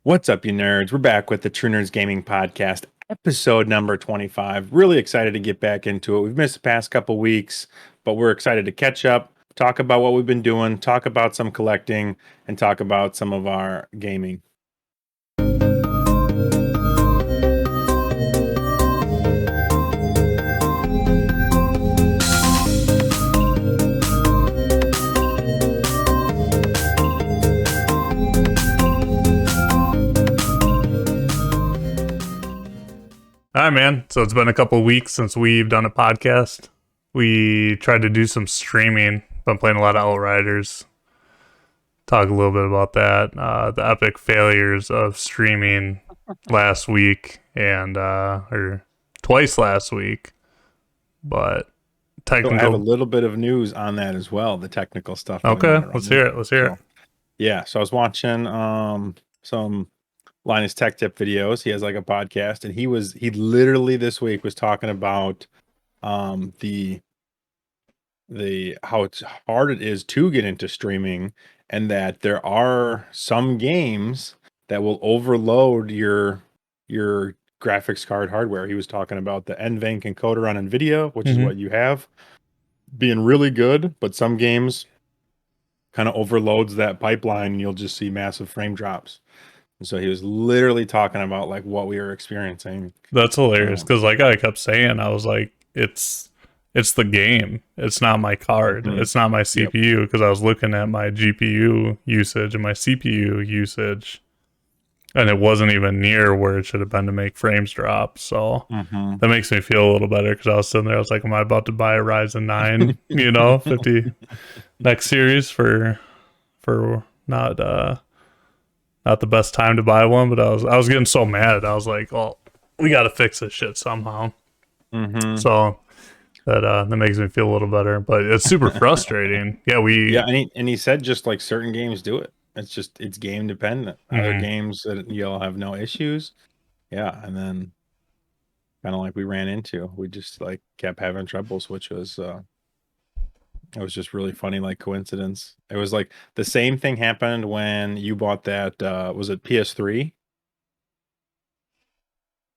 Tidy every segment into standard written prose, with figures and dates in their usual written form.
What's up, you nerds? We're back with the True Nerds Gaming Podcast, episode number 25. Really excited to get back into it. We've missed the past couple weeks, but we're excited to catch up, talk about what we've been doing, talk about some collecting, and talk about some of our gaming. All right, man. So it's been a couple weeks since we've done a podcast. We tried to do some streaming. Been playing a lot of Outriders. Talk a little bit about that. The epic failures of streaming last week or twice last week. But So I have a technical. little bit of news on that as well, the technical stuff. Okay, let's hear it. Let's hear it. Yeah, so I was watching some Linus Tech Tip videos. He has like a podcast, and he literally this week was talking about the how it's hard it is to get into streaming, and that there are some games that will overload your graphics card hardware. He was talking about the NVENC encoder on NVIDIA, which is what you have, being really good, but some games kind of overloads that pipeline and you'll just see massive frame drops. And so he was literally talking about like what we were experiencing. That's hilarious because, like I kept saying, I was like, it's the game. It's not my card. It's not my CPU because I was looking at my GPU usage and my CPU usage, and it wasn't even near where it should have been to make frames drop. So that makes me feel a little better because I was sitting there. I was like, am I about to buy a Ryzen 9, 50 next series for not the best time to buy one, but I was getting so mad. I was like, oh, we got to fix this shit somehow. So that makes me feel a little better, but it's super frustrating. And he said just like certain games do it. It's game dependent. Other games that you'll have no issues. Yeah, and then kind of like we ran into, we just like kept having troubles, which was it was just really funny, like coincidence. It was like the same thing happened when you bought that was it PS3?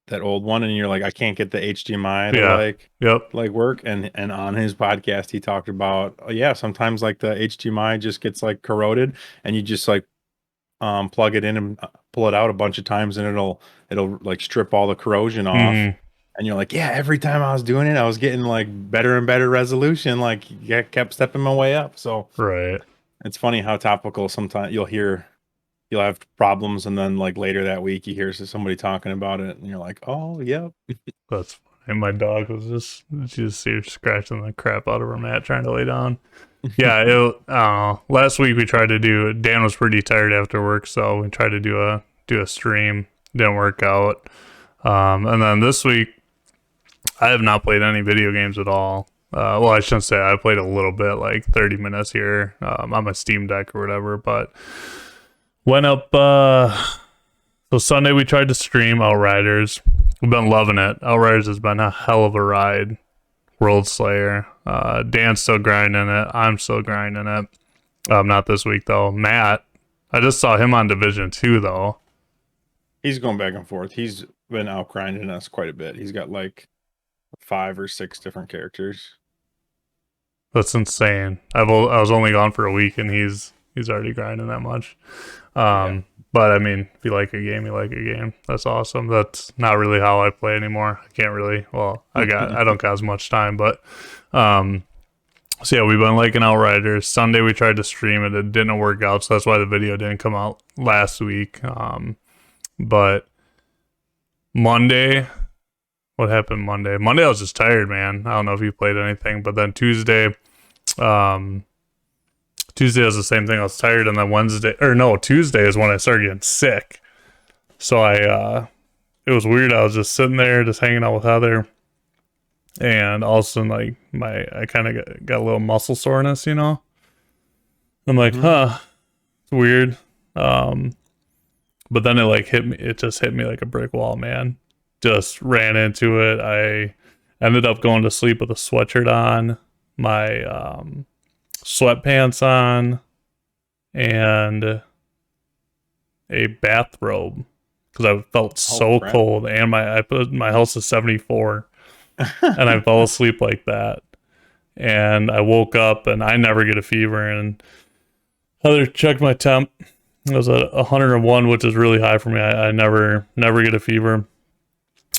That old one, and you're like, I can't get the HDMI to like work. And on his podcast he talked about sometimes like the HDMI just gets like corroded, and you just like plug it in and pull it out a bunch of times, and it'll like strip all the corrosion off. And you're like, yeah, every time I was doing it, I was getting like better and better resolution, like kept stepping my way up. So right. It's funny how topical sometimes you'll have problems, and then like later that week you hear somebody talking about it and you're like, oh yep. That's funny. My dog was just scratching the crap out of her mat trying to lay down. Yeah, last week we tried to do, Dan was pretty tired after work, so we tried to do a stream. Didn't work out. And then this week I have not played any video games at all. Well, I shouldn't say I played a little bit, like 30 minutes here on my Steam Deck or whatever, but went up. So Sunday we tried to stream Outriders. We've been loving it. Outriders has been a hell of a ride. World Slayer. Dan's still grinding it. I'm still grinding it. Not this week though. Matt, I just saw him on Division 2 though. He's going back and forth. He's been out grinding us quite a bit. He's got like 5 or 6 different characters. That's insane. I was only gone for a week and he's already grinding that much. But I mean, if you like a game, you like a game. That's awesome. That's not really how I play anymore. I can't really. Well, I don't got as much time, but so yeah, we've been liking Outriders. Sunday we tried to stream it. It didn't work out, so that's why the video didn't come out last week. But Monday, what happened Monday? Monday I was just tired, man. I don't know if you played anything, but then Tuesday was the same thing. I was tired, and then Tuesday is when I started getting sick. So it was weird. I was just sitting there, just hanging out with Heather, and all of a sudden, like I kind of got a little muscle soreness, I'm like, it's weird. But then it like hit me. It just hit me like a brick wall, man. Just ran into it. I ended up going to sleep with a sweatshirt on, my sweatpants on, and a bathrobe because I felt so crap. cold, and my house is 74, and I fell asleep like that. And I woke up, and I never get a fever. And Heather checked my temp. It was at 101, which is really high for me. I never get a fever.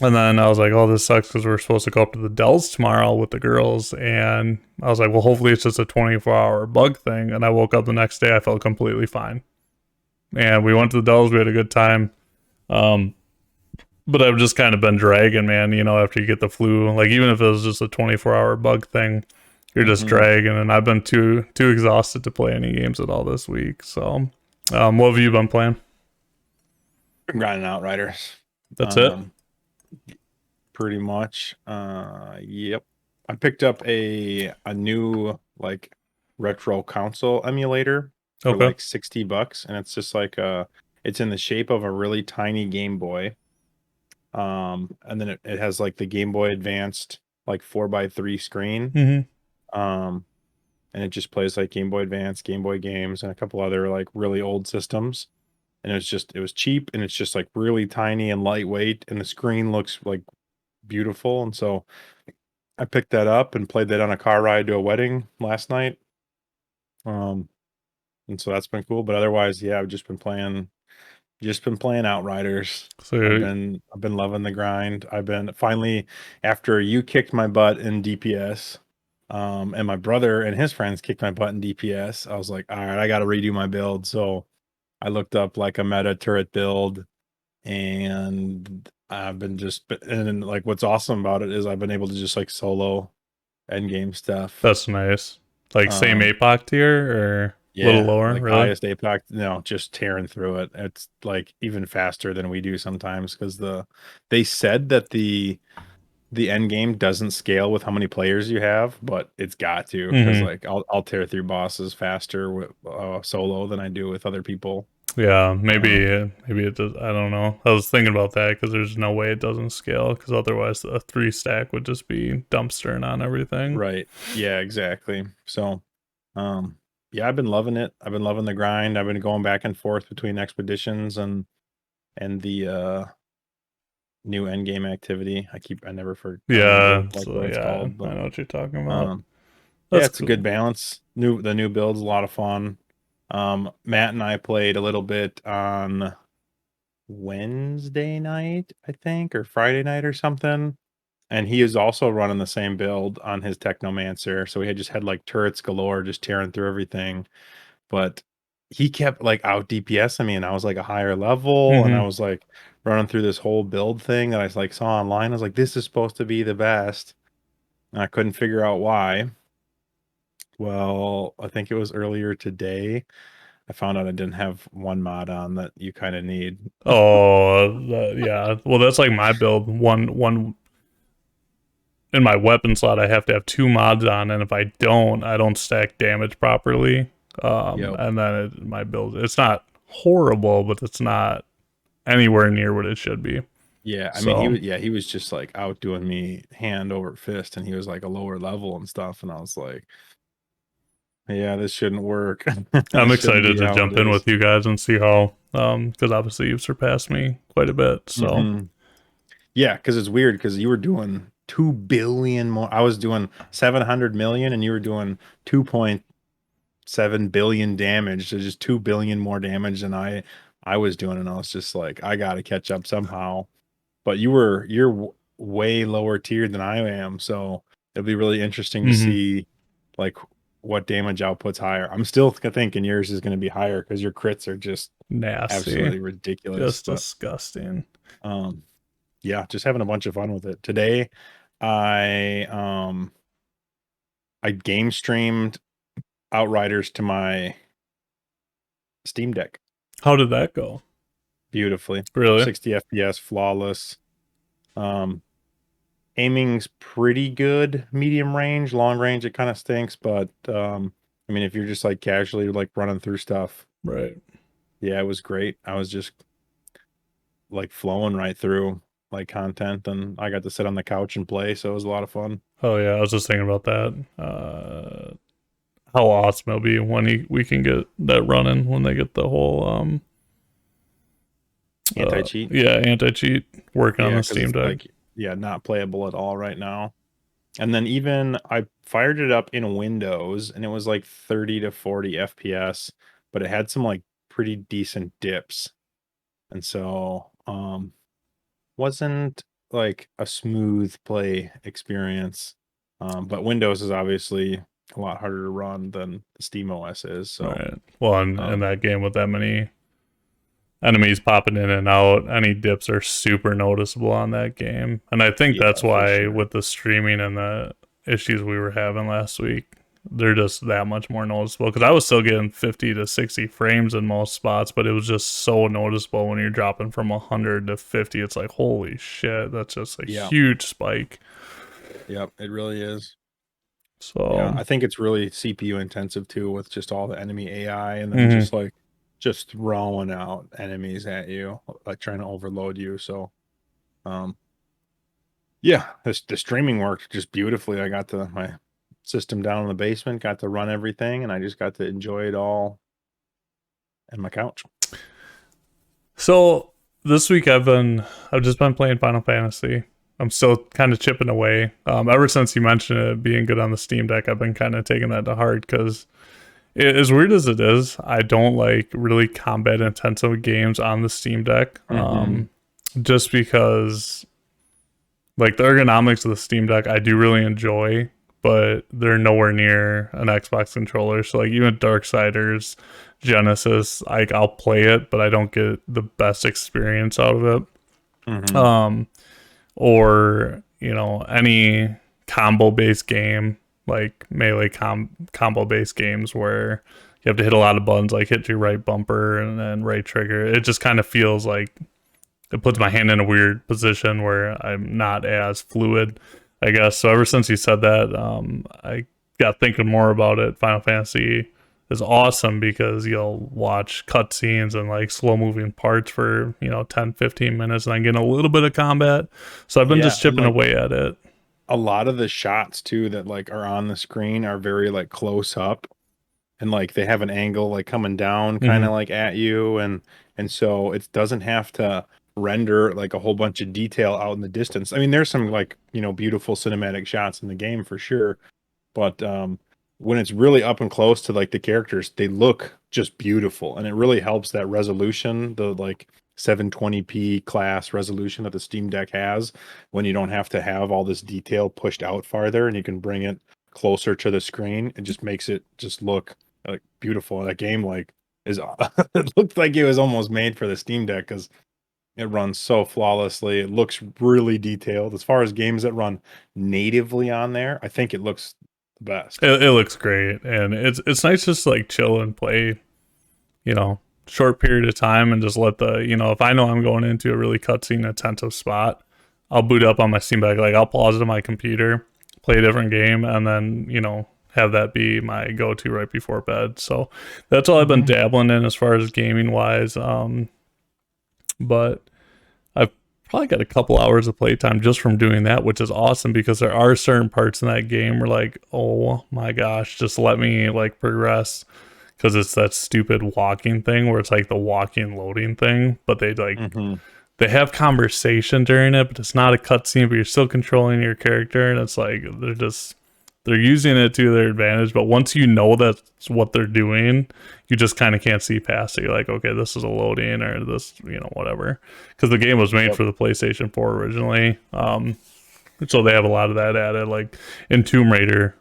And then I was like, oh, this sucks because we're supposed to go up to the Dells tomorrow with the girls. And I was like, well, hopefully it's just a 24-hour bug thing. And I woke up the next day, I felt completely fine. And we went to the Dells. We had a good time. But I've just kind of been dragging, man, after you get the flu. Like, even if it was just a 24-hour bug thing, you're just dragging. And I've been too exhausted to play any games at all this week. So, what have you been playing? Grinding Outriders. That's it? Pretty much. Yep. I picked up a new like retro console emulator for like $60, and it's just like it's in the shape of a really tiny Game Boy. And then it has like the Game Boy Advanced like 4x3 screen. And it just plays like Game Boy Advance, Game Boy games, and a couple other like really old systems. And it was cheap, and it's just like really tiny and lightweight, and the screen looks like beautiful. And so I picked that up and played that on a car ride to a wedding last night. And so that's been cool. But otherwise, yeah, I've just been playing Outriders. So I've been loving the grind. I've been finally, after you kicked my butt in DPS, and my brother and his friends kicked my butt in DPS, I was like, all right, I got to redo my build. So I looked up like a meta turret build, and I've been and like what's awesome about it is I've been able to just like solo end game stuff. That's nice. Like same APOC tier or a little lower, like really? highest APOC, just tearing through it. It's like even faster than we do sometimes because they said that the end game doesn't scale with how many players you have, but it's got to because like I'll tear through bosses faster with solo than I do with other people. Yeah, maybe it does. I don't know. I was thinking about that because there's no way it doesn't scale because otherwise a 3 stack would just be dumpstering on everything. Right. Yeah, exactly. So, yeah, I've been loving it. I've been loving the grind. I've been going back and forth between expeditions and the new end game activity. I never forget. Yeah, Like so what it's yeah, called, I but know what you're talking about. yeah, it's cool. a good balance. The new build's a lot of fun. Matt and I played a little bit on Wednesday night, I think, or Friday night or something. And he is also running the same build on his Technomancer. So we had just had like turrets galore, just tearing through everything. But he kept like out DPSing me, and I was like a higher level, and I was like running through this whole build thing that I like saw online. I was like, this is supposed to be the best. And I couldn't figure out why. Well, I think it was earlier today. I found out I didn't have one mod on that you kind of need. Oh, yeah. Well, that's like my build. One in my weapon slot, I have to have 2 mods on, and if I don't stack damage properly. And then my build, it's not horrible, but it's not anywhere near what it should be. Yeah, I mean, he was just like outdoing me hand over fist, and he was like a lower level and stuff, and I was like, yeah, this shouldn't work. I'm excited to jump in with you guys and see how, because obviously you've surpassed me quite a bit. So yeah, because it's weird because you were doing 2 billion more. I was doing 700 million, and you were doing 2.7 billion damage. So just 2 billion more damage than I was doing, and I was just like, I got to catch up somehow. But you're way lower tier than I am, so it'll be really interesting to see like what damage output's higher. I'm still thinking yours is going to be higher because your crits are just nasty, absolutely ridiculous, just disgusting. Yeah, just having a bunch of fun with it. Today, I game streamed Outriders to my Steam Deck. How did that go? Beautifully. Really? 60 FPS, flawless. Aiming's pretty good, medium range. Long range, it kind of stinks, but I mean, if you're just like casually like running through stuff, right? Yeah, it was great. I was just like flowing right through like content, and I got to sit on the couch and play, so it was a lot of fun. Oh yeah, I was just thinking about that. How awesome it'll be when we can get that running when they get the whole Anti-cheat. Yeah, anti-cheat. Working on Yeah, the because Steam it's Deck. like, yeah, not playable at all right now. And then even I fired it up in Windows and it was like 30 to 40 FPS, but it had some like pretty decent dips. And so wasn't like a smooth play experience. But Windows is obviously a lot harder to run than Steam OS is. So Right. Well, in um, that game with that many enemies popping in and out, any dips are super noticeable on that game. And I think yeah, that's for why sure. with the streaming and the issues we were having last week, they're just that much more noticeable. Because I was still getting 50 to 60 frames in most spots, but it was just so noticeable when you're dropping from 100 to 50. It's like, holy shit, that's just a Yeah. huge spike. Yep, it really is. Yeah, So, I think it's really CPU intensive too with just all the enemy AI and then mhm. just throwing out enemies at you, like trying to overload you. So um yeah, the streaming worked just beautifully. I got my system down in the basement, got to run everything, and I just got to enjoy it all in my couch. So this week I've just been playing Final Fantasy. I'm still kind of chipping away. Ever since you mentioned it being good on the Steam Deck, I've been kind of taking that to heart because as weird as it is, I don't like really combat intensive games on the Steam Deck. Mm-hmm. Just because like the ergonomics of the Steam Deck, I do really enjoy, but they're nowhere near an Xbox controller. So like even Darksiders, Genesis, like I'll play it, but I don't get the best experience out of it. Mm-hmm. Or any combo based game like melee combo based games where you have to hit a lot of buttons, like hit your right bumper and then right trigger. It just kind of feels like it puts my hand in a weird position where I'm not as fluid, I guess. So ever since you said that, I got thinking more about it. Final Fantasy is awesome because you'll watch cutscenes and like slow moving parts for 10, 15 minutes and then getting a little bit of combat. So I've been Yeah, just and chipping like away at it. a lot of the shots too that like are on the screen are very like close up and like they have an angle like coming down kind Hmm. of like at you and so it doesn't have to render like a whole bunch of detail out in the distance. I mean, there's some like, beautiful cinematic shots in the game for sure, but when it's really up and close to like the characters, they look just beautiful and it really helps that resolution, the like 720p class resolution that the Steam Deck has when you don't have to have all this detail pushed out farther and you can bring it closer to the screen. It just makes it just look like beautiful. That game like is it looked like it was almost made for the Steam Deck because it runs so flawlessly. It looks really detailed. As far as games that run natively on there, I think it looks the best. It looks great, and it's nice just to like chill and play, short period of time and just let the if I know I'm going into a really cutscene attentive spot, I'll boot up on my Steam Deck. Like I'll pause it on my computer, play a different game, and then have that be my go-to right before bed. So that's all I've been Mhm. dabbling in as far as gaming wise. But I've probably got a couple hours of playtime just from doing that, which is awesome because there are certain parts in that game where like, oh my gosh, just let me like progress. Because it's that stupid walking thing where it's like the walking loading thing, but Mhm. they have conversation during it, but it's not a cutscene, but you're still controlling your character, and it's like they're using it to their advantage. But once you know that's what they're doing, you just kind of can't see past it. You're like, okay, this is a loading or this, whatever. Because the game was made Yep. for the PlayStation 4 originally, so they have a lot of that added. Like in Tomb Raider,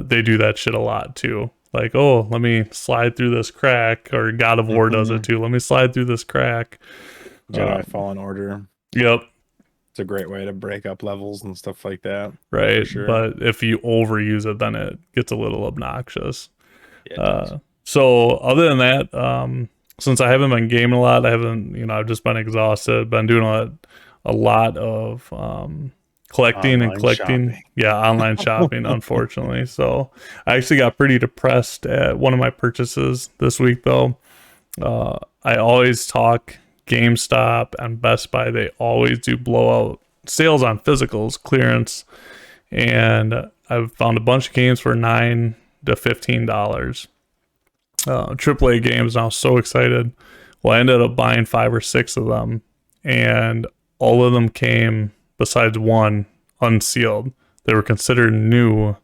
they do that shit a lot too. Like, oh, let me slide through this crack, or God of War does it Mhm. too. Let me slide through this crack. Jedi Um, Fallen Order. yep, It's a great way to break up levels and stuff like that, for right. sure. But if you overuse it, then it gets a little obnoxious. Yeah, it does. So other than that, since I haven't been gaming a lot, I haven't, I've just been exhausted. Been doing a lot of collecting and Online collecting. shopping. Yeah, online shopping, unfortunately. So I actually got pretty depressed at one of my purchases this week, though. I always talk GameStop and Best Buy. They always do blowout sales on physicals, clearance, and I've found a bunch of games for $9 to $15. AAA games. And I was so excited Well, I ended up buying 5 or 6 of them, and all of them came, besides one, unsealed. They were considered new,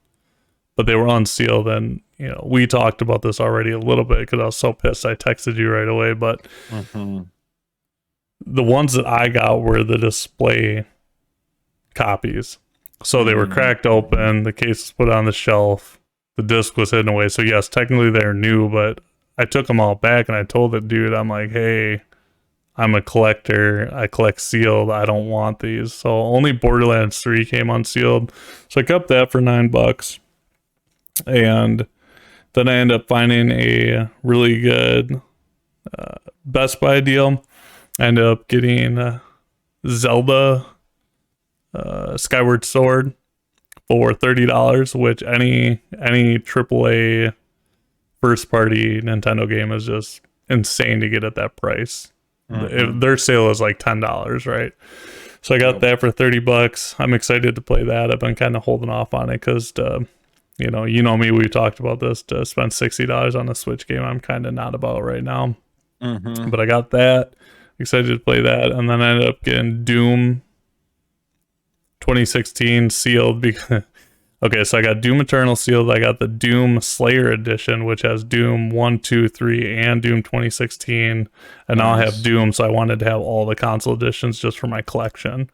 but they were unsealed. And we talked about this already a little bit because I was so pissed. I texted you right away. But the ones that I got were the display copies. So they were cracked open, the case was put on the shelf, the disc was hidden away. So yes, technically they're new, but I took them all back and I told the dude, I'm like, hey, I'm a collector. I collect sealed. I don't want these. So only Borderlands 3 came unsealed. So I kept that for $9. And then I ended up finding a really good Best Buy deal. I ended up getting Zelda Skyward Sword for $30, which any AAA first party Nintendo game is just insane to get at that price. Their sale is like $10, right? So I got that for $30. I'm excited to play that. I've been kind of holding off on it because you know me, we've talked about this, to spend $60 on a Switch game I'm kind of not about right now. But I got that, excited to play that, and then I ended up getting Doom 2016 sealed because okay, so I got Doom Eternal sealed. I got the Doom Slayer edition, which has Doom 1, 2, 3, and Doom 2016. And now I have Doom, so I wanted to have all the console editions just for my collection.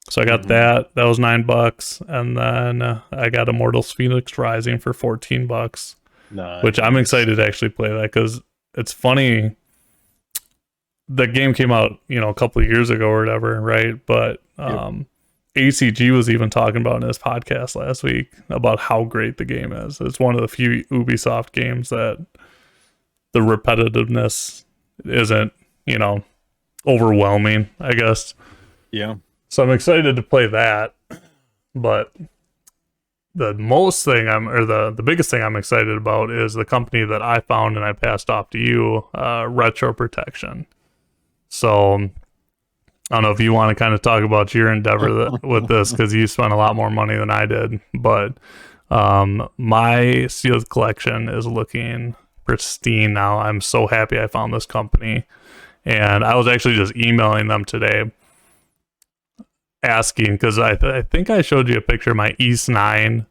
So I got that. That was $9. And then I got Immortals Phoenix Rising for $14. Nice. Which I'm excited to actually play that because it's funny. The game came out, a couple of years ago or whatever, right? But ACG was even talking about in his podcast last week about how great the game is. It's one of the few Ubisoft games that the repetitiveness isn't, overwhelming, I guess. Yeah. So I'm excited to play that. But the biggest thing I'm excited about is the company that I found and I passed off to you, Retro Protection. So I don't know if you want to kind of talk about your endeavor with this because you spent a lot more money than I did. But my sealed collection is looking pristine now. I'm so happy I found this company. And I was actually just emailing them today asking because I think I showed you a picture of my East 9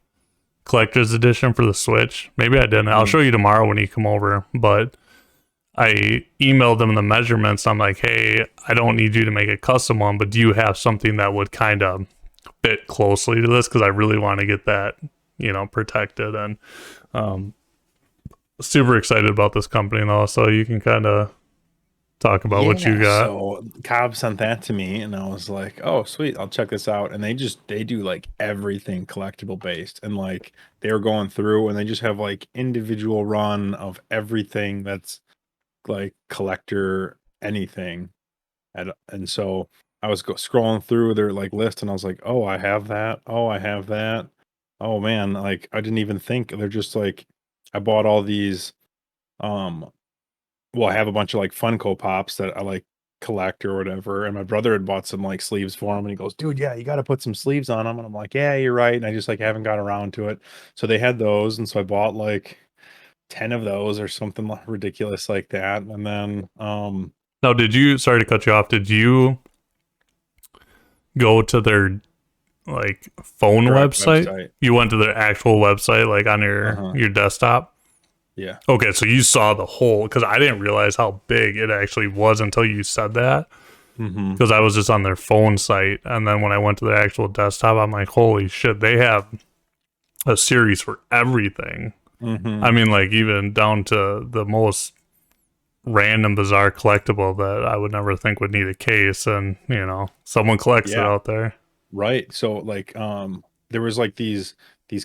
collector's edition for the Switch. Maybe I didn't. I'll show you tomorrow when you come over. But I emailed them the measurements. I'm like, hey, I don't need you to make a custom one, but do you have something that would kind of fit closely to this? Because I really want to get that, protected. And super excited about this company though. So you can kind of talk about what you got. So Cobb sent that to me and I was like, oh, sweet, I'll check this out. And they do like everything collectible based. And like they were going through and they just have like individual run of everything that's like collector anything. And so I was scrolling through their like list and I was like, oh, I have that. Oh, I have that. Oh man, like I didn't even think. They're just like, I bought all these I have a bunch of like Funko Pops that I like collect or whatever. And my brother had bought some like sleeves for him and he goes, dude, yeah, you got to put some sleeves on them. And I'm like, yeah, you're right. And I just like haven't got around to it. So they had those. And so I bought like 10 of those or something ridiculous like that. And then now sorry to cut you off, did you go to their like phone website? You went to their actual website, like on your desktop? Yeah. Okay, so you saw the whole, because I didn't realize how big it actually was until you said that. Because I was just on their phone site, and then when I went to their actual desktop, I'm like, holy shit, they have a series for everything. I mean, like even down to the most random, bizarre collectible that I would never think would need a case, and someone collects it out there. Right. So like, there was like these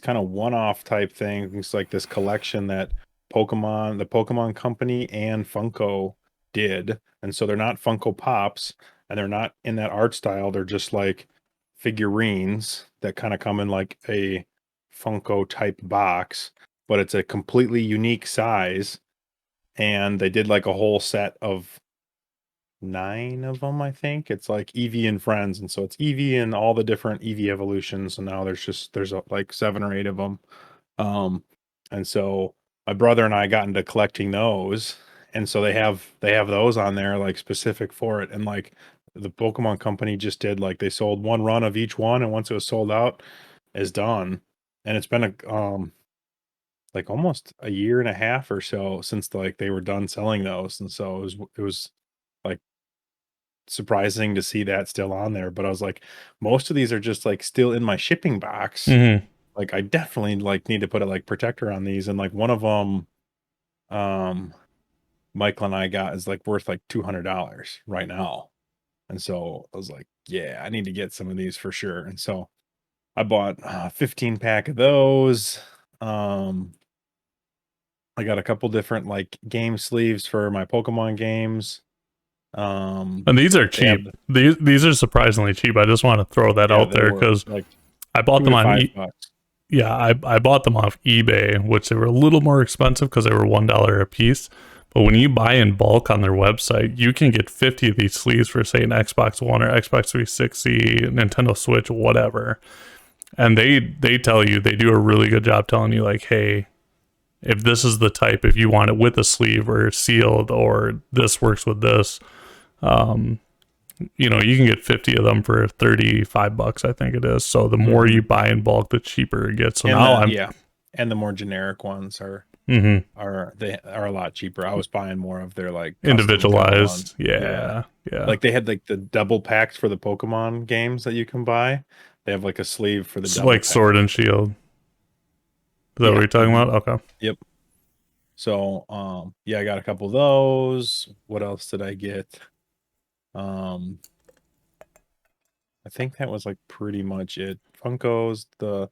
kind of one-off type things, like this collection that the Pokemon Company and Funko did, and so they're not Funko Pops, and they're not in that art style. They're just like figurines that kind of come in like a Funko type box, but it's a completely unique size. And they did like a whole set of 9 of them, I think. It's like Eevee and Friends, and so it's Eevee and all the different Eevee evolutions. And now there's like 7 or 8 of them. And so my brother and I got into collecting those, and so they have those on there like specific for it, and like the Pokemon Company just did like they sold one run of each one, and once it was sold out, it's done. And it's been like almost a year and a half or so since like they were done selling those, and so it was like surprising to see that still on there. But I was like, most of these are just like still in my shipping box. Mm-hmm. Like I definitely like need to put a like protector on these, and like one of them, um, Michael and I got is like worth like $200 right now, and so I was like, yeah, I need to get some of these for sure. And so I bought a 15 pack of those. Um, I got a couple different like game sleeves for my Pokemon games. And these are They have cheap. These are surprisingly cheap. I just want to throw that yeah, out they there were because like I bought 2 them to on 5 bucks. yeah, I bought them off eBay, which they were a little more expensive because they were $1 a piece. But when you buy in bulk on their website, you can get 50 of these sleeves for say an Xbox One or Xbox 360, Nintendo Switch, whatever. And they tell you, they do a really good job telling you like, hey, if this is the type, if you want it with a sleeve or sealed, or this works with this, um, you know, you can get 50 of them for 35 bucks, I think it is. So the more you buy in bulk, the cheaper it gets. So And now and the more generic ones are mm-hmm. they are a lot cheaper. I was buying more of their like custom kind of ones. Individualized. Yeah. Like they had like the double packs for the Pokemon games that you can buy. They have like a sleeve for the It's double like pack. Sword and Shield. Is that what you're talking about? Okay. Yep. So yeah, I got a couple of those. What else did I get? I think that was like pretty much it. Funkos, the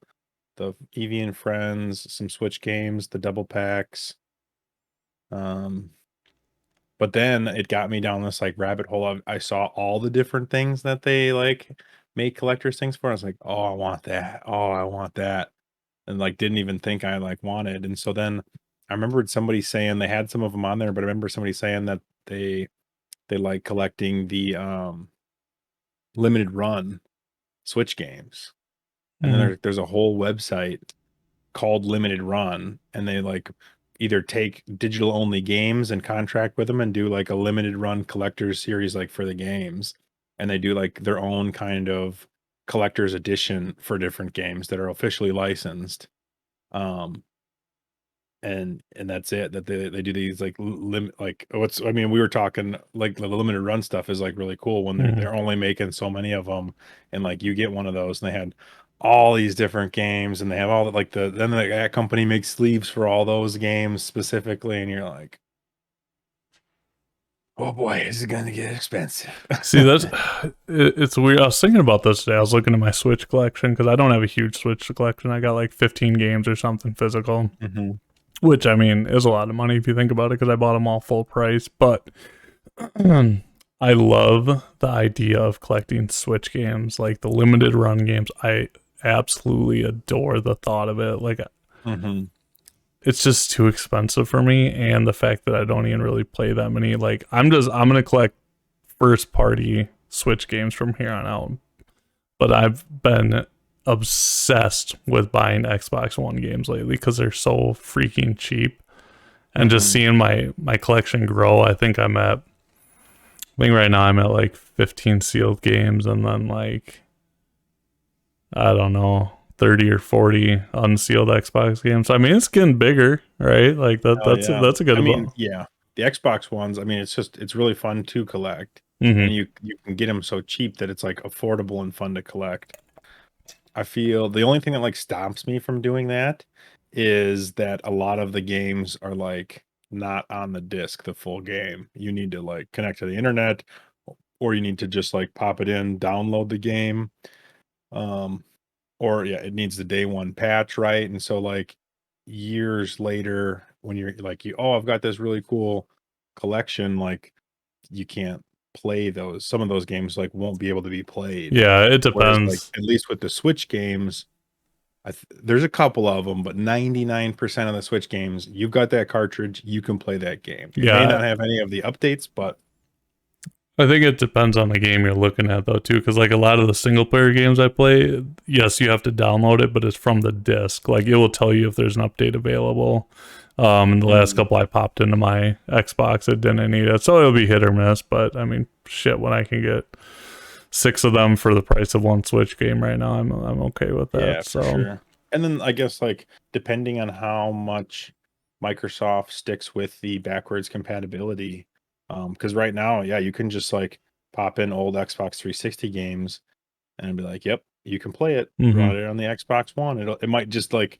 Eevee and Friends, some Switch games, the double packs. But then it got me down this like rabbit hole of I saw all the different things that they like make collectors things for. I was like, oh, I want that. Oh, I want that. And like didn't even think I like wanted. And so then I remembered somebody saying they had some of them on there, but I remember somebody saying that they like collecting the limited run Switch games. And then there's a whole website called Limited Run, and they like either take digital only games and contract with them and do like a limited run collector's series like for the games, and they do like their own kind of collector's edition for different games that are officially licensed. Um and that's it, that they do these like limit like what's I mean we were talking like the limited run stuff is like really cool when they're only making so many of them, and like you get one of those and they had all these different games, and they have all the like then that company makes sleeves for all those games specifically, and you're like, oh boy, this is gonna get expensive. See, it's weird. I was thinking about this today. I was looking at my Switch collection because I don't have a huge Switch collection. I got like 15 games or something physical, which I mean is a lot of money if you think about it because I bought them all full price. But I love the idea of collecting Switch games, like the limited run games. I absolutely adore the thought of it. Like, it's just too expensive for me, and the fact that I don't even really play that many. Like, I'm gonna collect first party Switch games from here on out. But I've been obsessed with buying Xbox One games lately because they're so freaking cheap, and just seeing my collection grow. I think right now I'm at like 15 sealed games, and then like, I don't know, 30 or 40 unsealed Xbox games. So, I mean, it's getting bigger, right? Like that's a good amount. Yeah, the Xbox ones, I mean, it's really fun to collect, Mm-hmm. and you can get them so cheap that it's like affordable and fun to collect. I feel the only thing that like stops me from doing that is that a lot of the games are like not on the disc, the full game. You need to like connect to the internet, or you need to just like pop it in, download the game. Or yeah, it needs the day one patch, right? And so like years later, when you're like oh, I've got this really cool collection, like you can't play those. Some of those games like won't be able to be played. Yeah, it Whereas like depends. at least with the Switch games, there's a couple of them, but 99% of the Switch games, you've got that cartridge, you can play that game. It may Yeah, not have any of the updates, but I think it depends on the game you're looking at though too, because like a lot of the single player games I play, yes, you have to download it, but it's from the disc. Like it will tell you if there's an update available. And the last couple I popped into my Xbox, it didn't need it. So it'll be hit or miss. But I mean, shit, when I can get 6 of them for the price of one Switch game right now, I'm okay with that. Yeah, so for sure. And then I guess like depending on how much Microsoft sticks with the backwards compatibility, because right now, yeah, you can just like pop in old Xbox 360 games and be like, "Yep, you can play it. Mhm. Run it on the Xbox One." It might just like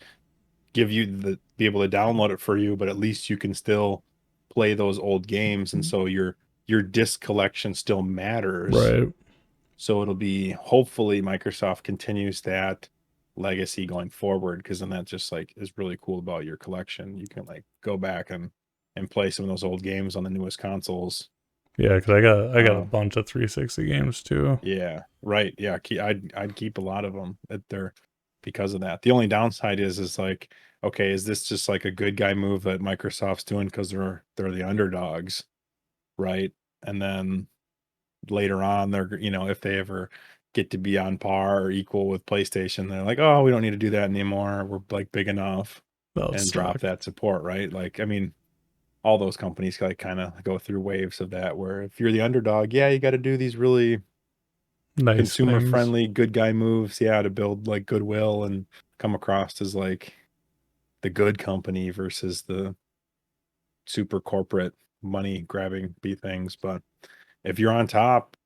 give you the be able to download it for you, but at least you can still play those old games, and so your disc collection still matters. Right. So it'll be hopefully Microsoft continues that legacy going forward, because then that just like is really cool about your collection. You can like go back and play some of those old games on the newest consoles. Yeah, because I got a Um, bunch of 360 games too. yeah, right. Yeah, I'd keep a lot of them at there because of that. The only downside is like, okay, is this just like a good guy move that Microsoft's doing because they're the underdogs, right? And then later on, they're if they ever get to be on par or equal with PlayStation, they're like, oh, we don't need to do that anymore. We're like big enough, That'll and drop suck. that support, right? Like, I mean, all those companies like kind of go through waves of that, where if you're the underdog, yeah, you got to do these really Nice consumer things. friendly good guy moves, yeah, to build like goodwill and come across as like the good company versus the super corporate money grabbing b things. But if you're on top,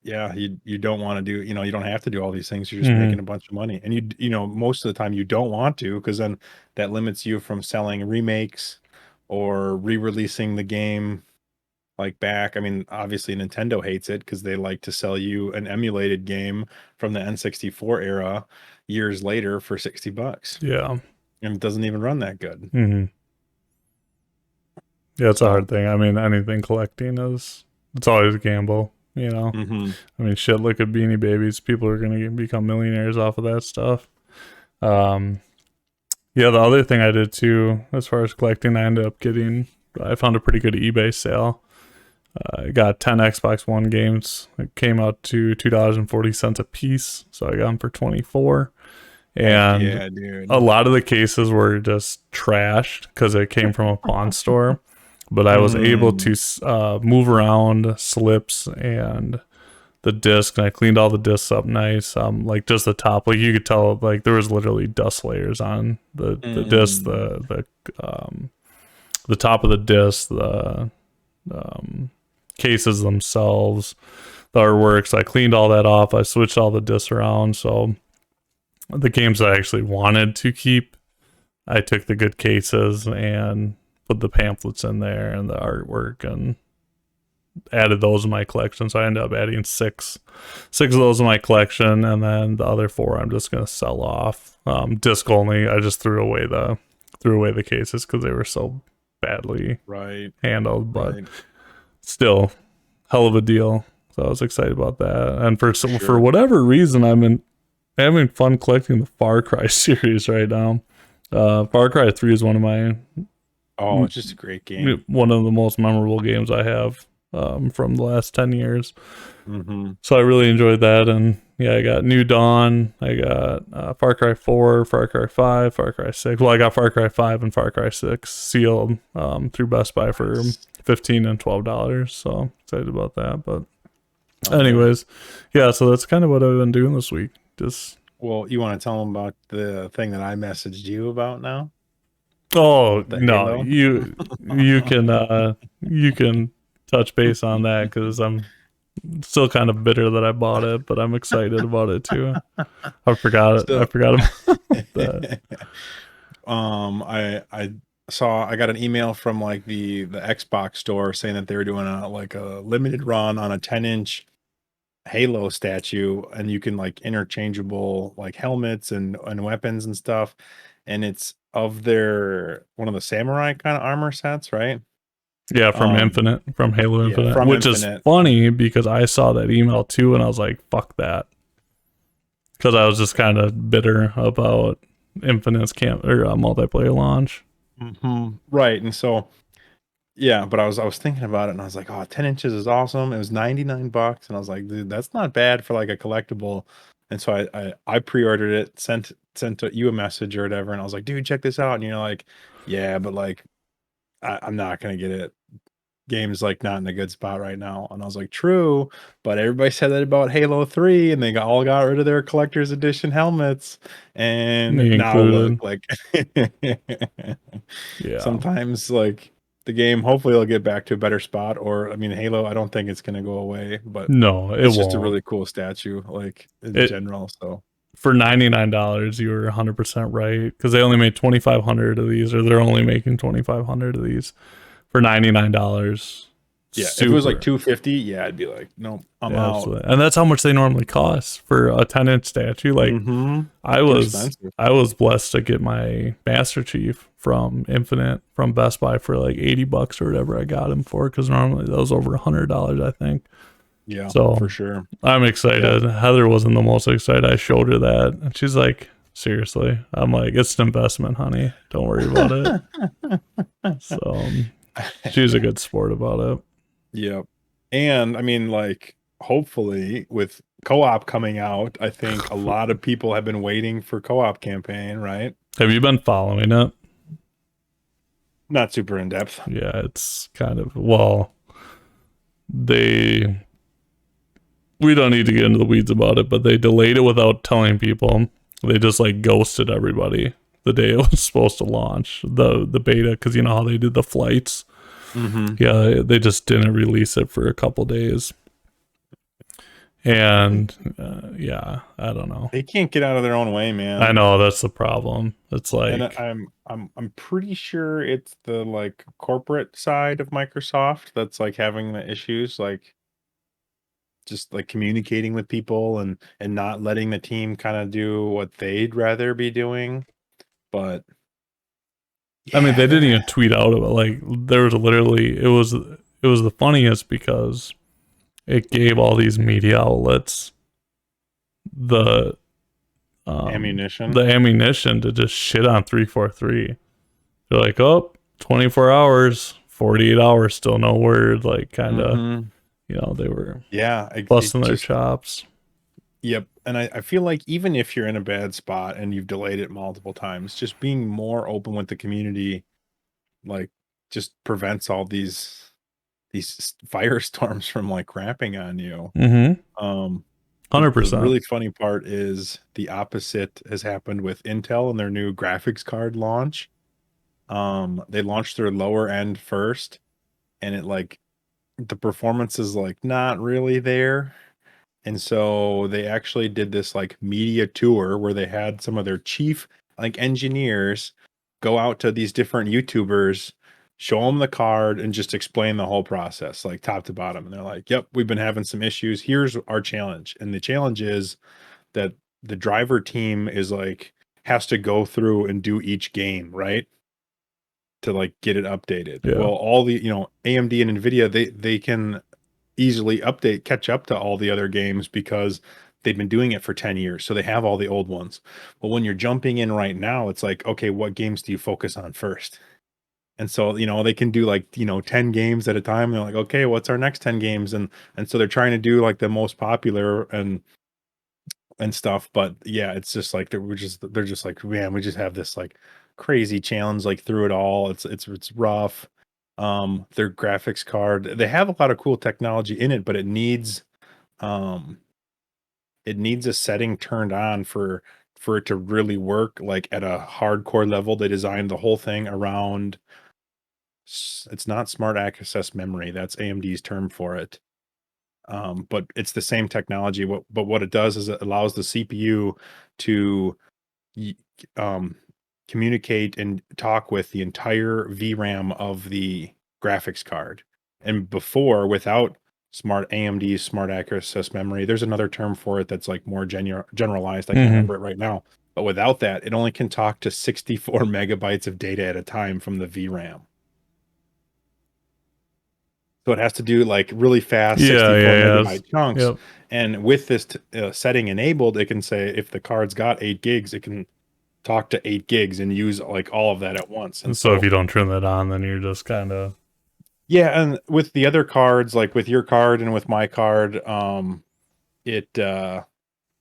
yeah, you don't want to do, you don't have to do all these things. You're just making Mhm. a bunch of money, and most of the time you don't want to, because then that limits you from selling remakes or re-releasing the game like back. I mean, obviously Nintendo hates it because they like to sell you an emulated game from the N64 era years later for $60, Yeah. and it doesn't even run that good. Mhm. Yeah, it's a So, hard thing. I mean, anything collecting it's always a gamble, you know. mhm. I mean, shit, look at Beanie Babies. People are gonna become millionaires off of that stuff. Um, yeah, the other thing I did too, as far as collecting, I found a pretty good eBay sale. I got 10 Xbox One games. It came out to $2.40 a piece, so I got them for 24. Heck And yeah, a dude. lot of the cases were just trashed because it came from a pawn store. But I was able Mm, to move around slips and the disc, and I cleaned all the discs up nice. Like just the top, like you could tell, like there was literally dust layers on the disc, mm. the top of the disc, the um, cases themselves, the artwork. So I cleaned all that off. I switched all the discs around. So the games I actually wanted to keep, I took the good cases and put the pamphlets in there and the artwork and added those in my collection. So I ended up adding six of those in my collection, and then the other 4 I'm just gonna sell off. Disc only. I just threw away the cases because they were so badly Right, handled, but right. still, hell of a deal. So I was excited about that. And For for sure. whatever reason, I'm having fun collecting the Far Cry series right now. Far Cry 3 is Oh, it's just a great game. one of the most memorable games I have from the last 10 years. Hmm. So I really enjoyed that. And yeah, I got New Dawn. I got Far Cry 4, Far Cry 5, Far Cry 6. Well, I got Far Cry 5 and Far Cry 6 sealed through Best Buy for Nice. $15 and $12. So excited about that. But Okay. anyways, yeah, so that's kind of what I've been doing this week. Just Well, you want to tell them about the thing that I messaged you about now oh with the no, Halo? you can touch base on that because I'm still kind of bitter that I bought it, but I'm excited about it too. I forgot it. I So, forgot about that. I saw I got an email from like the Xbox store saying that they were doing a limited run on a 10-inch Halo statue, and you can like interchangeable like helmets and weapons and stuff, and it's of their one of the samurai kind of armor sets, right? Yeah, Um, From Halo yeah, Infinite, from which is Infinite. funny because I saw that email too, and I was like, "Fuck that," because I was just kind of bitter about Infinite's camp or multiplayer launch. Right, and so yeah, but I was thinking about it, and I was like, "Oh, 10 inches is awesome." It was $99, and I was like, "Dude, that's not bad for like a collectible." And so I pre-ordered it, sent you a message or whatever, and I was like, "Dude, check this out." And you're like, Yeah, but like I'm not gonna get it. Game's like not in a good spot right now. And I was like, true, but everybody said that about Halo 3 and they all got rid of their collector's edition helmets. And Me now look, included. like Yeah. sometimes like the game hopefully it'll get back to a better spot. Or I mean Halo, I don't think it's gonna go away, but No, it it's just a won't. really cool statue, like in It general. So for $99, you were 100% right because they only made 2,500 of these, or they're only making 2,500 of these for $99. yeah, if it was like Super. 250, yeah, I'd be like, nope, I'm Yeah, out. absolutely. And that's how much they normally cost for a 10-inch statue. Like Mm-hmm. I They're was expensive. I was blessed to get my Master Chief from Infinite from Best Buy for like $80 or whatever I got him for, because normally that was over $100, I think. Yeah, So for sure. I'm Yeah. excited. Heather wasn't the most excited. I showed her that and she's like, seriously? I'm like, it's an investment, honey. Don't worry about it. So she's a good sport about it. Yep. And I mean, like, hopefully with co-op coming out, I think a lot of people have been waiting for co-op campaign, right? Have you been following it? Not super in depth. Yeah, it's kind of, well, they we don't need to get into the weeds about it, but they delayed it without telling people. They just like ghosted everybody the day it was supposed to launch the beta, because you know how they did the flights. Mm-hmm. Yeah, they just didn't release it for a couple days. And yeah, I don't know. They can't get out of their own way, man. I know that's the problem. It's And like, I'm pretty sure it's the like corporate side of Microsoft that's like having the issues, like just like communicating with people and not letting the team kind of do what they'd rather be doing. But I mean, yeah, they didn't even tweet out about, like, there was literally, it was the funniest because it gave all these media outlets the ammunition. the ammunition to just shit on 343. They're like, oh, 24 hours, 48 hours, still no word. Like, kind of, Mm-hmm. they were Yeah, busting it their just chops. yep. And I feel like even if you're in a bad spot and you've delayed it multiple times, just being more open with the community, like, just prevents all these firestorms from like crapping on you. Mm-hmm. Um, the 100%. really funny part is the opposite has happened with Intel and their new graphics card launch. They launched their lower end first, and it like the performance is like not really there. And so they actually did this like media tour where they had some of their chief like engineers go out to these different YouTubers, show them the card and just explain the whole process, like top to bottom. And they're like, yep, we've been having some issues. Here's our challenge. And the challenge is that the driver team is like has to go through and do each game, right? To like get it updated. Yeah. Well, all the, AMD and Nvidia, they can easily catch up to all the other games because they've been doing it for 10 years. So they have all the old ones. But when you're jumping in right now, it's like, okay, what games do you focus on first? And so, they can do like, 10 games at a time. They're like, okay, what's our next 10 games? And so they're trying to do like the most popular and stuff. But yeah, it's just like they're just like, man, we just have this like crazy challenge like through it all. It's rough. Their graphics card, they have a lot of cool technology in it, but um it needs a setting turned on for it to really work like at a hardcore level. They designed the whole thing around it's not smart access memory, that's AMD's term for it. But it's the same technology. But what it does is it allows the CPU to y- um, communicate and talk with the entire VRAM of the graphics card. And before, without AMD's smart access memory, there's another term for it that's like more generalized. I can't Mm-hmm. remember it right now. But without that, it only can talk to 64 megabytes of data at a time from the VRAM. So it has to do like really fast Yeah, 64 yeah, megabyte chunks. yep. And with this setting enabled, it can say if the card's got 8 gigs, it can talk to 8 gigs and use like all of that at once. And And so if so, you don't turn that on, then you're just kind of, yeah. And with the other cards, like with your card and with my card, it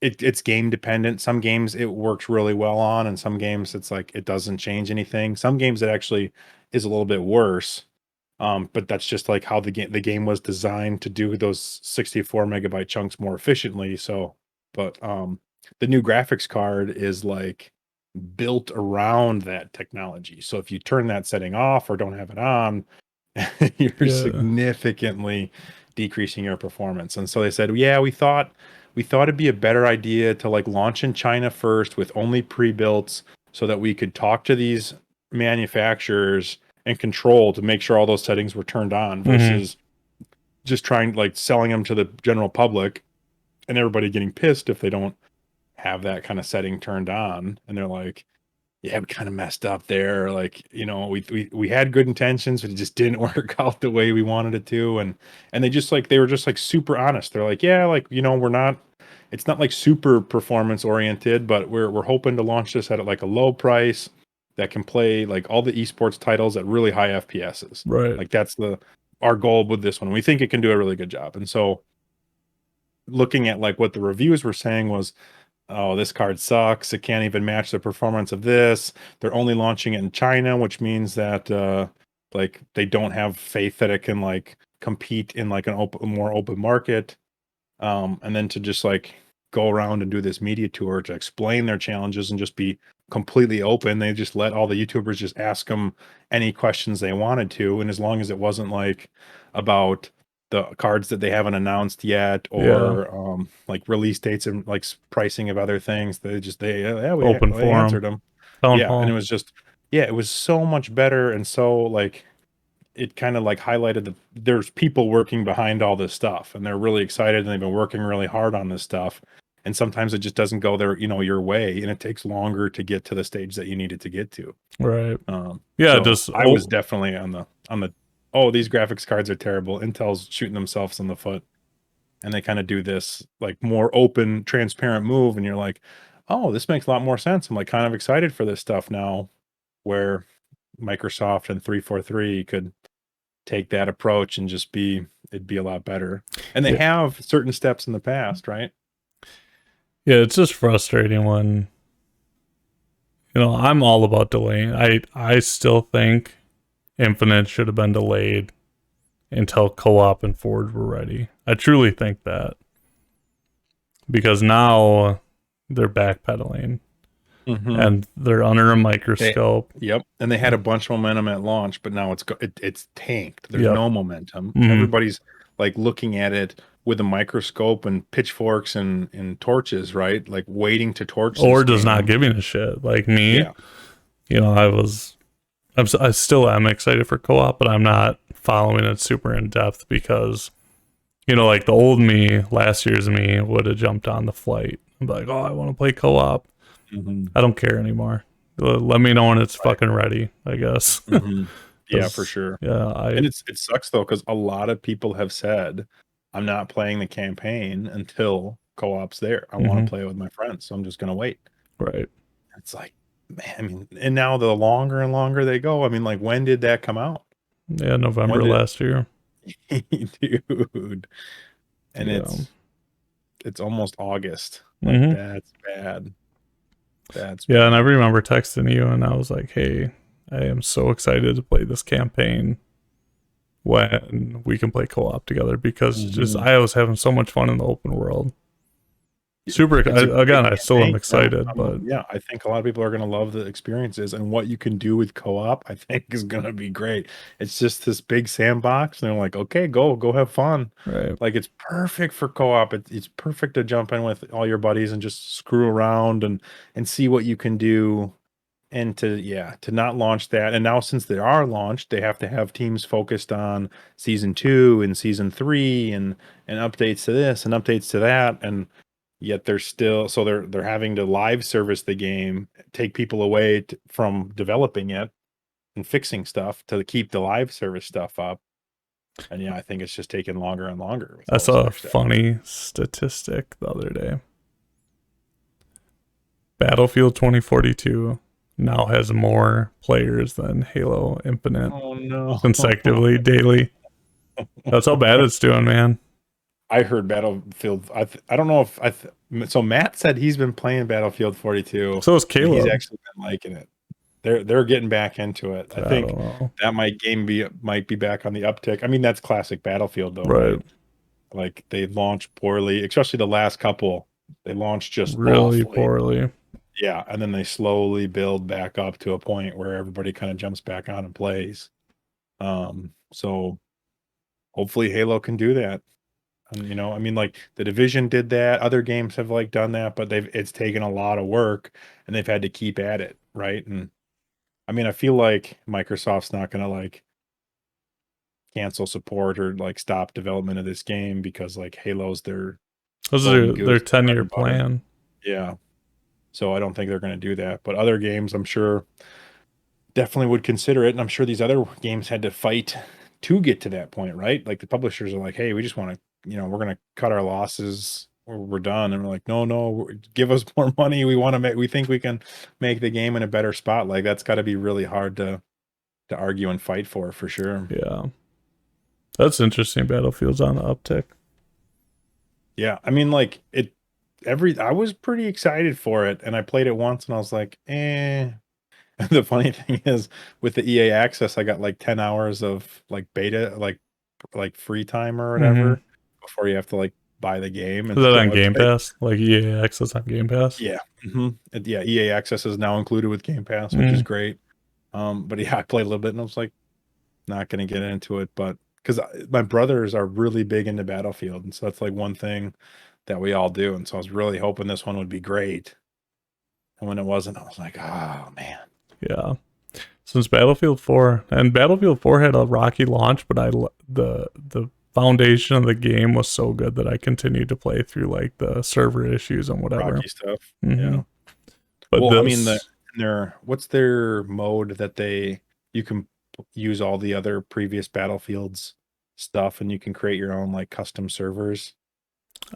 it's game dependent. Some games it works really well on, and some games it's like it doesn't change anything. Some games it actually is a little bit worse. But that's just like how the game was designed to do those 64 megabyte chunks more efficiently. So, but the new graphics card is like built around that technology. So if you turn that setting off or don't have it on, you're Yeah. significantly decreasing your performance. And so they said, yeah, we thought it'd be a better idea to like launch in China first with only pre-builts so that we could talk to these manufacturers and control to make sure all those settings were turned on versus just trying like selling them to the general public and everybody getting pissed if they don't have that kind of setting turned on. And they're like, yeah, we kind of messed up there. Like, we had good intentions, but it just didn't work out the way we wanted it to. And they were just like super honest. They're like, yeah, like, it's not like super performance oriented, but we're hoping to launch this at like a low price that can play like all the esports titles at really high FPSs. Right. Like that's our goal with this one. We think it can do a really good job. And so looking at like what the reviews were saying was, oh, this card sucks. It can't even match the performance of this. They're only launching it in China, which means that like they don't have faith that it can like compete in like a more open market. And then to just like go around and do this media tour to explain their challenges and just be completely open. They just let all the YouTubers just ask them any questions they wanted to. And as long as it wasn't like about the cards that they haven't announced yet or like release dates and like pricing of other things, Open they forum. answered them. Town Yeah. hall. And it was just, yeah, it was so much better. And so like, it kind of like highlighted that there's people working behind all this stuff and they're really excited and they've been working really hard on this stuff. And sometimes it just doesn't go your way, and it takes longer to get to the stage that you need it to get to. Right. So just I was definitely on the oh, these graphics cards are terrible. Intel's shooting themselves in the foot. And they kind of do this like more open, transparent move, and you're like, oh, this makes a lot more sense. I'm like kind of excited for this stuff now, where Microsoft and 343 could take that approach and it'd be a lot better. And they have certain steps in the past, right? Yeah, it's just frustrating when I'm all about delaying. I still think Infinite should have been delayed until Co-op and Forge were ready. I truly think that. Because now they're backpedaling. And they're under a microscope. Yep. And they had a bunch of momentum at launch, but now it's tanked. There's no momentum. Everybody's like looking at it with a microscope and pitchforks and torches, right? Like waiting to torch. Or just not giving a shit. Like me. Yeah. I still am excited for Co-op, but I'm not following it super in depth because, like the old me, last year's me would have jumped on the flight. I'm like, oh, I want to play Co-op. I don't care anymore. Let me know when it's fucking ready, I guess. Yeah, for sure. Yeah, and it sucks though, because a lot of people have said, I'm not playing the campaign until Co-op's there. I want to play it with my friends, so I'm just gonna wait. Right. It's like, man, I mean, and now the longer and longer they go, I mean, like when did that come out? Yeah, November last year. Dude. And it's almost August. Like, that's bad. That's bad. And I remember texting you and I was like, hey, I am so excited to play this campaign when we can play Co-op together because I was having so much fun in the open world. Super. I still am excited, but yeah, I think a lot of people are going to love the experiences, and what you can do with Co-op, I think, is going to be great. It's just this big sandbox, and they're like, okay, go have fun. Right. Like it's perfect for Co-op. It's perfect to jump in with all your buddies and just screw around and see what you can do. And to not launch that. And now since they are launched, they have to have teams focused on season 2 and season 3 and updates to this and updates to that. And yet they're having to live service the game, take people away from developing it and fixing stuff to keep the live service stuff up. And yeah, I think it's just taking longer and longer. I saw a funny statistic the other day. Battlefield 2042 now has more players than Halo Infinite. Oh no. Consecutively daily. That's how bad it's doing, man. I heard Battlefield. I don't know if so Matt said he's been playing Battlefield 42, So is and he's Caleb. actually been liking it. They're getting back into it. I I think don't know. that might be back on the uptick. I mean, that's classic Battlefield though, Right. right? Like they launched poorly, especially the last couple. They launched just Really awfully. poorly. Yeah, and then they slowly build back up to a point where everybody kind of jumps back on and plays. So hopefully Halo can do that. And I mean, like the Division did that. Other games have like done that, but it's taken a lot of work and they've had to keep at it, right? And I mean, I feel like Microsoft's not gonna like cancel support or like stop development of this game because like Halo's their This is golden their goose, their bread 10-year and butter. plan. Yeah. So I don't think they're gonna do that. But other games, I'm sure definitely would consider it. And I'm sure these other games had to fight to get to that point, right? Like the publishers are like, hey, we just want to, we're going to cut our losses or we're done. And we're like, no, give us more money. We think we can make the game in a better spot. Like that's got to be really hard to argue and fight for sure. Yeah. That's interesting. Battlefield's on the uptick. Yeah. I mean, like I was pretty excited for it and I played it once and I was like, eh. The funny thing is with the EA access, I got like 10 hours of like beta, like free time or Mm-hmm. whatever before you have to like buy the game. Is And that so on I Game played. Pass? Like EA Access on Game Pass? Yeah. Yeah. EA access is now included with Game Pass, which is Mm. great. But yeah, I played a little bit and I was like, not going to get into it, but because my brothers are really big into Battlefield. And so that's like one thing that we all do. And so I was really hoping this one would be great. And when it wasn't, I was like, oh man. Yeah. Since Battlefield 4 and Battlefield 4 had a rocky launch, but the foundation of the game was so good that I continued to play through like the server issues and whatever. Rocky stuff. Mm-hmm. Yeah. But Well, I mean, this, what's their mode that you can use all the other previous Battlefields stuff and you can create your own like custom servers.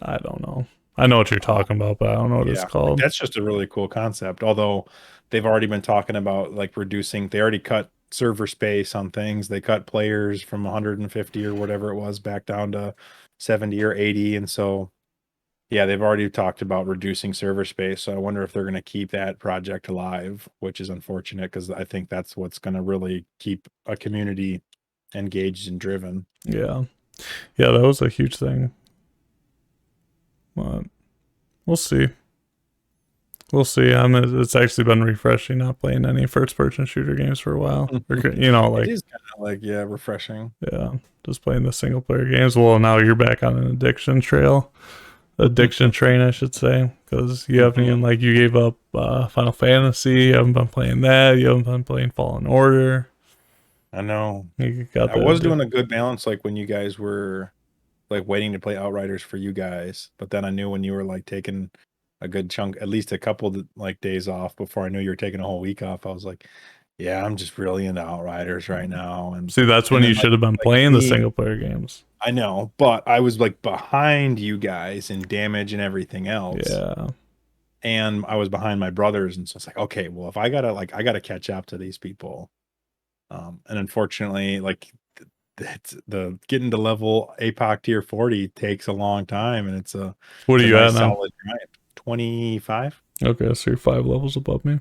I don't know. I know what you're talking about, but I don't know what it's Yeah, like called. that's just a really cool concept. Although they've already been talking about like reducing, they already cut server space on things. They cut players from 150 or whatever it was back down to 70 or 80. And so yeah, they've already talked about reducing server space. So I wonder if they're going to keep that project alive, which is unfortunate because I think that's what's going to really keep a community engaged and driven. Yeah. Yeah, that was a huge thing. But we'll see. We'll see. It's actually been refreshing not playing any first-person shooter games for a while. Or, It like is kind of like, yeah, refreshing. yeah, just playing the single-player games. Well, now you're back on an addiction train, I should say, because you haven't even like you gave up Final Fantasy. You haven't been playing that. You haven't been playing Fallen Order. I know. You got I was doing a good balance, like when you guys were like waiting to play Outriders for you guys, but then I knew when you were like taking a good chunk, at least a couple like days off before I knew you were taking a whole week off. I was like, yeah, I'm just really into Outriders right now. And See, that's when then you like should have been like playing the me, single-player games. I know, but I was like behind you guys in damage and everything else. Yeah. And I was behind my brothers, and so it's like, okay, well, if I gotta catch up to these people. And unfortunately, like that's the getting to level APOC tier 40 takes a long time, and What it's are a you at nice now? solid grind. 25. Okay, so you're 5 levels above me.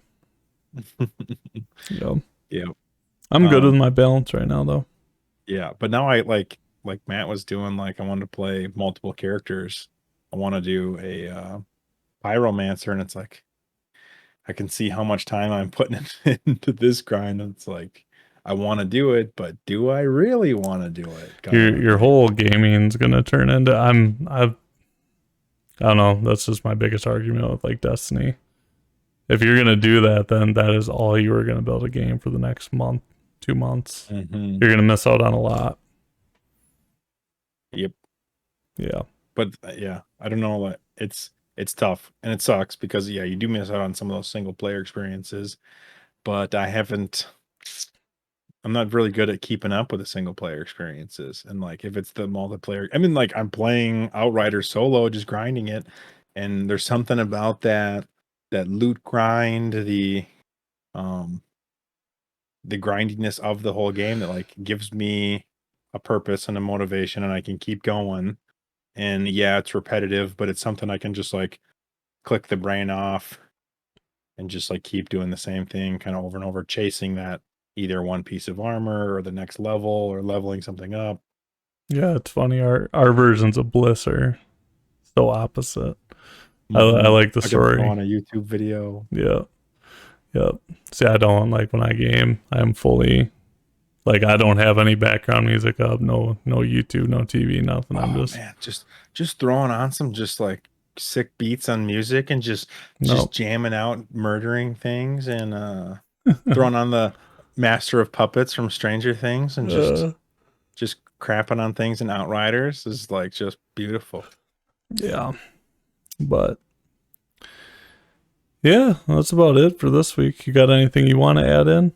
Yeah. Yeah. I'm good with Um, my balance right now, though. yeah, but now I like Matt was doing, like I wanted to play multiple characters. I want to do a pyromancer, and it's like I can see how much time I'm putting into this grind. And it's like I want to do it, but do I really want to do it? Kind of Your thing. whole gaming's gonna turn into I don't know. That's just my biggest argument with like Destiny. If you're gonna do that, then that is all you are gonna build a game for the next month, 2 months. Mhm. You're gonna miss out on a lot. Yep. Yeah. But yeah, I don't know what it's tough and it sucks because yeah, you do miss out on some of those single player experiences, but I'm not really good at keeping up with the single player experiences. And like if it's the multiplayer, I mean like I'm playing Outriders solo, just grinding it, and there's something about that loot grind, um the grindiness of the whole game that like gives me a purpose and a motivation and I can keep going. And yeah, it's repetitive, but it's something I can just like click the brain off and just like keep doing the same thing kind of over and over, chasing that either one piece of armor or the next level or leveling something up. Yeah, it's funny. Our versions of Bliss are so opposite. I Mhm. like the I could throw story. on a YouTube video. Yeah. Yep. See, I don't like when I game. I'm fully like I don't have any background music up, no YouTube, no TV, nothing. I'm Oh just man, just throwing on some just like sick beats on music and just no. jamming out, murdering things, and throwing on the Master of Puppets from Stranger Things and uh, just crapping on things in Outriders is like just beautiful. yeah, but yeah, that's about it for this week. You got anything you want to add in?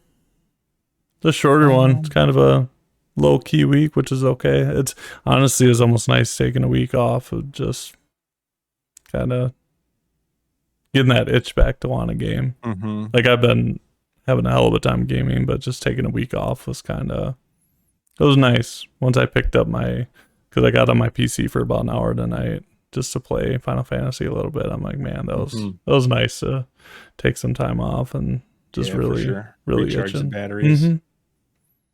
The shorter one. It's Um, kind of a low key week, which is okay. It's honestly is almost nice taking a week off of just kind of getting that itch back to want a game. mhm. Like I've been having a hell of a time gaming, but just taking a week off was kind of it was nice. Once I picked up my because I got on my PC for about an hour tonight just to play Final Fantasy a little bit. I'm like, man, Mhm. that was nice to take some time off and just Yeah, for really sure. really Recharge the itching. batteries. Mm-hmm.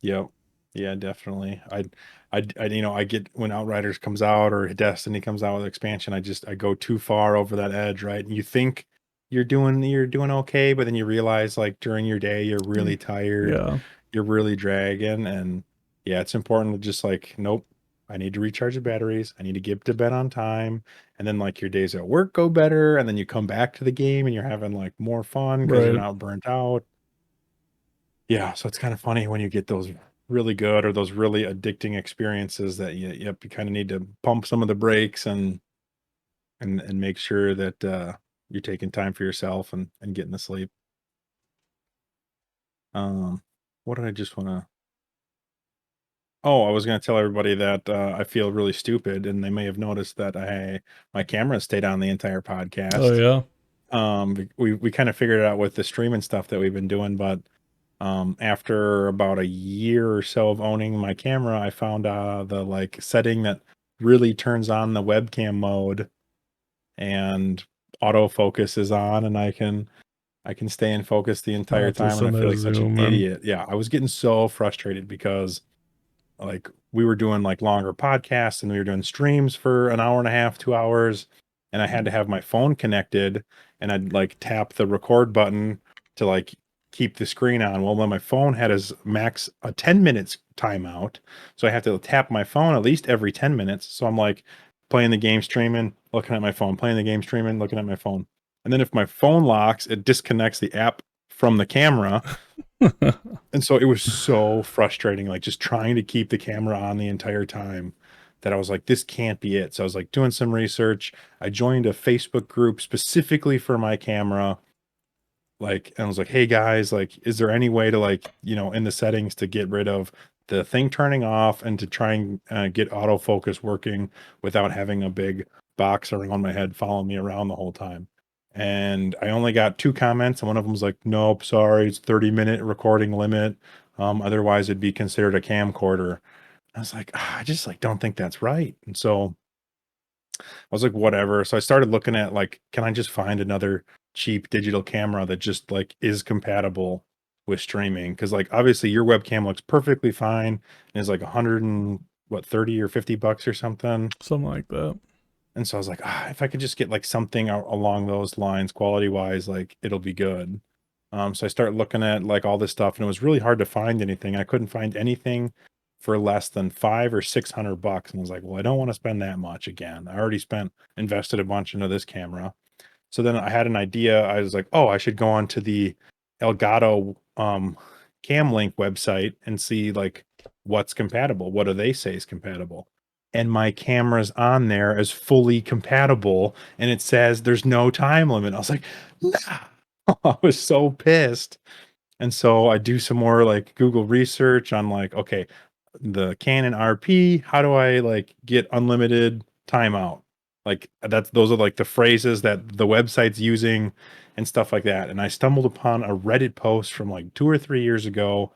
Yep. Yeah, definitely. I get when Outriders comes out or Destiny comes out with expansion, I go too far over that edge, right? And you think you're doing okay, but then you realize like during your day you're really tired, Yeah. you're really dragging, and yeah, it's important to just like, nope, I need to recharge the batteries. I need to get to bed on time. And then like your days at work go better, and then you come back to the game and you're having like more fun because you're Right. not burnt out. Yeah, so it's kind of funny when you get those really good or those really addicting experiences that you kind of need to pump some of the brakes and make sure that you're taking time for yourself and getting to sleep. Um, what did I just want to? Oh, I was going to tell everybody that I feel really stupid, and they may have noticed that my camera stayed on the entire Oh podcast. yeah. We kind of figured it out with the streaming stuff that we've been doing, but after about a year or so of owning my camera, I found the like setting that really turns on the webcam mode and autofocus is on, and I can stay in focus the entire Not time, just and I in feel a like such an zoom in. idiot. Yeah, I was getting so frustrated because like we were doing like longer podcasts and we were doing streams for an hour and a half, 2 hours, and I had to have my phone connected and I'd like tap the record button to like keep the screen on. Well, when my phone had as max a 10 minutes timeout, so I have to tap my phone at least every 10 minutes. So I'm like playing the game streaming, looking at my phone, playing the game streaming, looking at my phone. And then if my phone locks, it disconnects the app from the camera, and so it was so frustrating, like just trying to keep the camera on the entire time that I was like, this can't be it. So I was like doing some research. I joined a Facebook group specifically for my camera. Like, and I was like, hey guys, like, is there any way to like, in the settings to get rid of the thing turning off and to try and get autofocus working without having a big box around my head following me around the whole time? And I only got two comments, and one of them was like, nope, sorry, it's 30-minute recording limit. Otherwise it'd be considered a camcorder. I was like, I just like don't think that's right. And so I was like, whatever. So I started looking at like, can I just find another cheap digital camera that just like is compatible with streaming? Because like obviously your webcam looks perfectly fine and is like 100 and what, 30 or 50 bucks or something. Something like that. And so I was like, if I could just get like something along those lines, quality wise, like it'll be good. So I started looking at like all this stuff, and it was really hard to find anything. I couldn't find anything for less than 500 or 600 bucks, and I was like, well, I don't want to spend that much again. I already invested a bunch into this camera. So then I had an idea. I was like, oh, I should go on to the Elgato Camlink website and see like what's compatible. What do they say is compatible? And my camera's on there as fully compatible, and it says there's no time limit. I was like, nah. I was so pissed. And so I do some more like Google research on like, okay, the Canon RP, how do I like get unlimited timeout? Like those are like the phrases that the website's using and stuff like that. And I stumbled upon a Reddit post from like 2 or 3 years ago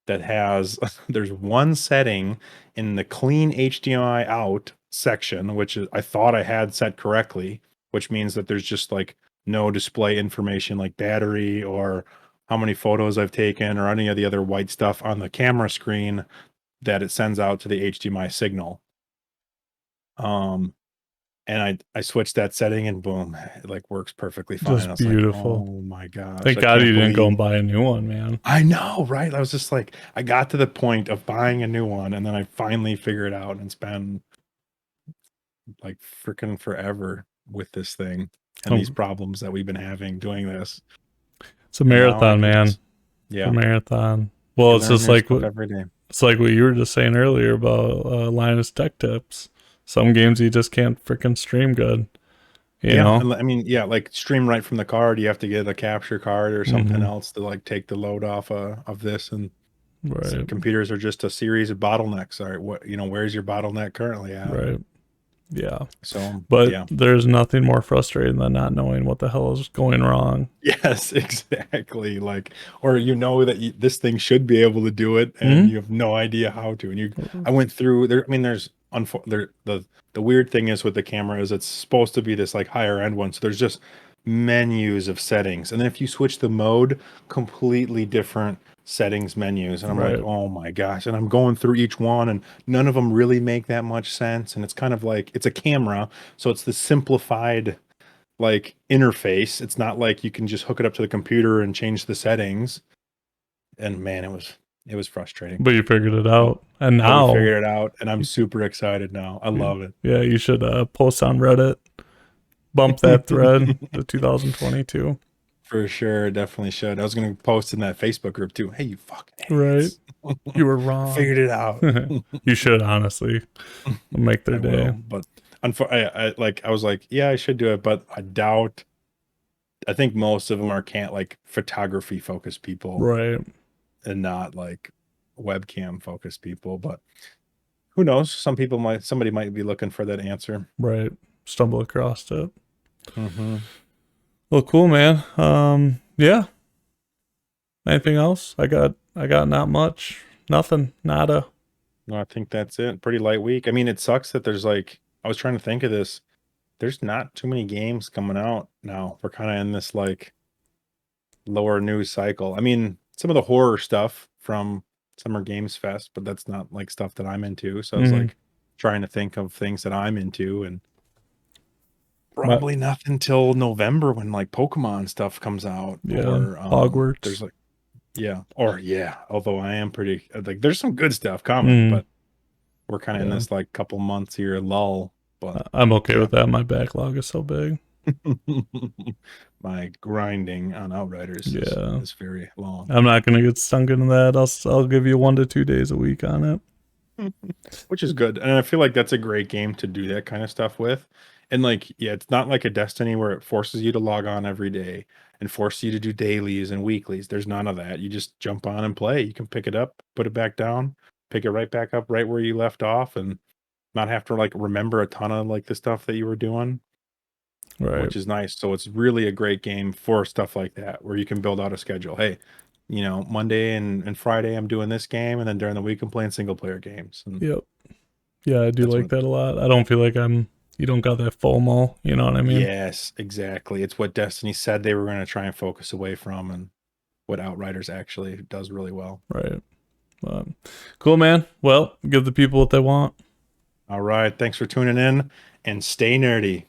that has there's one setting in the clean HDMI out section, which is, I thought I had set correctly, which means that there's just like no display information like battery or how many photos I've taken or any of the other white stuff on the camera screen that it sends out to the HDMI signal. And I switched that setting and boom, it like works perfectly fine. Just I was beautiful. like, oh my gosh. Thank I God can't you didn't go believe- and buy a new one, man. I know, right? I was just like, I got to the point of buying a new one and then I finally figured it out, and it's been like freaking forever with this thing and Oh. these problems that we've been having doing this. It's a marathon, man. Yeah. A marathon. Well, it's Learn just new like stuff every day. it's like what you were just saying earlier about Linus Tech Tips. Some games you just can't freaking stream good. You know? and I mean, yeah, like stream right from the card. You have to get a capture card or something Mhm. else to like take the load off of this. And so Right. computers are just a series of bottlenecks. All right, what where's your bottleneck currently at? Right. Yeah. So, But yeah, there's nothing more frustrating than not knowing what the hell is going wrong. yes, exactly. Like, or that this thing should be able to do it, and Mhm. you have no idea how to. And I went through there. I mean, the weird thing is with the camera is it's supposed to be this like higher end one. So there's just menus of settings, and then if you switch the mode, completely different settings menus. And I'm Right. like, oh my gosh! And I'm going through each one, and none of them really make that much sense. And it's kind of like it's a camera, so it's the simplified like interface. It's not like you can just hook it up to the computer and change the settings. And man, it was frustrating. But you figured it out. And But now, we figured it out, and I'm super excited now. I love it. yeah, you should post on Reddit. Bump that thread to 2022. For sure, definitely should. I was gonna post in that Facebook group too. Hey, you fucking Right. idiots. You were wrong. Figured it out. You should, honestly. Make their I day. will, but I was like, yeah, I should do it, but I doubt. I think most of them are like photography focused people, Right. and not like webcam focused people. But who knows? Somebody might be looking for that answer. Right. Stumble across it. Mm-hmm. Well, cool, man. Yeah. Anything else? I got not much. Nothing. Nada. No, I think that's it. Pretty light week. I mean, it sucks that there's like, I was trying to think of this. There's not too many games coming out now. We're kind of in this like lower news cycle. I mean, some of the horror stuff from Summer Games Fest, but that's not like stuff that I'm into. So I was Mhm. like trying to think of things that I'm into, and probably nothing till November when like Pokemon stuff comes out. Yeah, Or Hogwarts. There's like, yeah. Although I am pretty like, there's some good stuff coming, Mm. but we're kind of in Yeah. this like couple months here lull. But I'm okay Yeah. with that. My backlog is so big. my grinding on Outriders Yeah. is very long. I'm not gonna get sunk into that. I'll give you 1 to 2 days a week on it. Which is good. And I feel like that's a great game to do that kind of stuff with. And like, yeah, it's not like a Destiny where it forces you to log on every day and force you to do dailies and weeklies. There's none of that. You just jump on and play. You can pick it up, put it back down, pick it right back up right where you left off, and not have to like remember a ton of like the stuff that you were doing, Right. which is nice. So it's really a great game for stuff like that where you can build out a schedule. Hey, Monday and Friday I'm doing this game, and then during the week I'm playing single player games. And Yep. Yeah, I do That's like what- that a lot. I don't feel like you don't got that FOMO, you know what I mean? yes, exactly. It's what Destiny said they were going to try and focus away from, and what Outriders actually does really well. Right. Cool, man. Well, give the people what they want. All right. Thanks for tuning in, and stay nerdy.